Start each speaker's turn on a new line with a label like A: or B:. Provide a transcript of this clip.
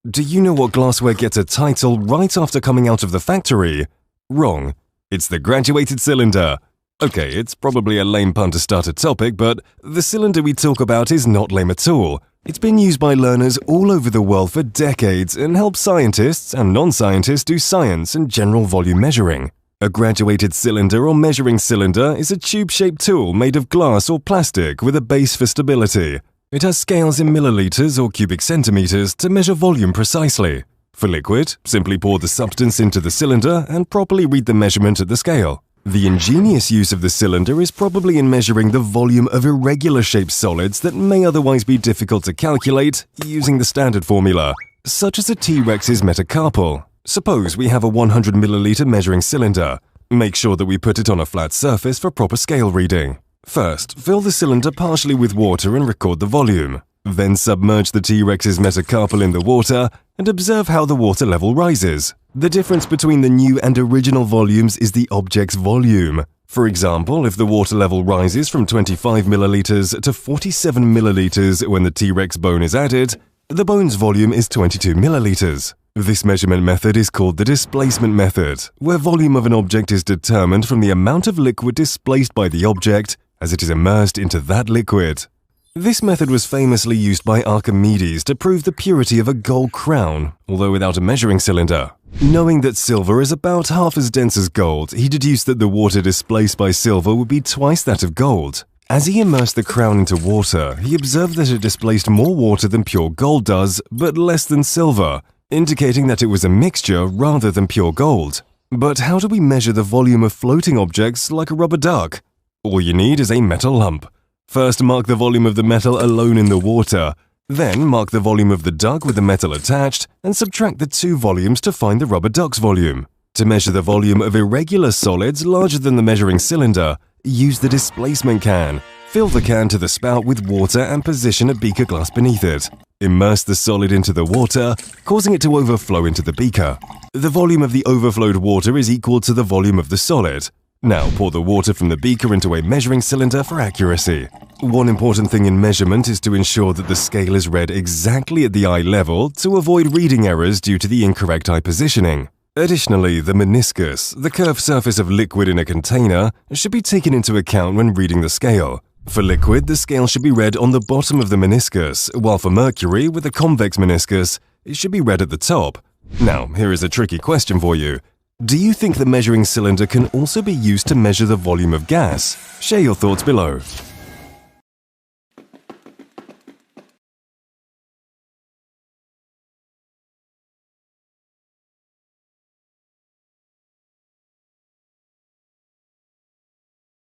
A: Do you know what glassware gets a title right after coming out of the factory? Wrong. It's the graduated cylinder. Okay, it's probably a lame pun to start a topic, but the cylinder we talk about is not lame at all. It's been used by learners all over the world for decades and helps scientists and non-scientists do science and general volume measuring. A graduated cylinder or measuring cylinder is a tube-shaped tool made of glass or plastic with a base for stability. It has scales in milliliters or cubic centimeters to measure volume precisely. For liquid, simply pour the substance into the cylinder and properly read the measurement at the scale. The ingenious use of the cylinder is probably in measuring the volume of irregular-shaped solids that may otherwise be difficult to calculate using the standard formula, such as a T-Rex's metacarpal. Suppose we have a 100 milliliter measuring cylinder. Make sure that we put it on a flat surface for proper scale reading. First, fill the cylinder partially with water and record the volume. Then submerge the T-Rex's metacarpal in the water and observe how the water level rises. The difference between the new and original volumes is the object's volume. For example, if the water level rises from 25 milliliters to 47 milliliters when the T-Rex bone is added, the bone's volume is 22 milliliters. This measurement method is called the displacement method, where volume of an object is determined from the amount of liquid displaced by the object as it is immersed into that liquid. This method was famously used by Archimedes to prove the purity of a gold crown, although without a measuring cylinder. Knowing that silver is about half as dense as gold, he deduced that the water displaced by silver would be twice that of gold. As he immersed the crown into water, he observed that it displaced more water than pure gold does, but less than silver, indicating that it was a mixture rather than pure gold. But how do we measure the volume of floating objects like a rubber duck? All you need is a metal lump. First, mark the volume of the metal alone in the water. Then, mark the volume of the duck with the metal attached and subtract the two volumes to find the rubber duck's volume. To measure the volume of irregular solids larger than the measuring cylinder, use the displacement can. Fill the can to the spout with water and position a beaker glass beneath it. Immerse the solid into the water, causing it to overflow into the beaker. The volume of the overflowed water is equal to the volume of the solid. Now pour the water from the beaker into a measuring cylinder for accuracy. One important thing in measurement is to ensure that the scale is read exactly at the eye level to avoid reading errors due to the incorrect eye positioning. Additionally, the meniscus, the curved surface of liquid in a container, should be taken into account when reading the scale. For liquid, the scale should be read on the bottom of the meniscus, while for mercury, with a convex meniscus, it should be read at the top. Now, here is a tricky question for you. Do you think the measuring cylinder can also be used to measure the volume of gas? Share your thoughts below.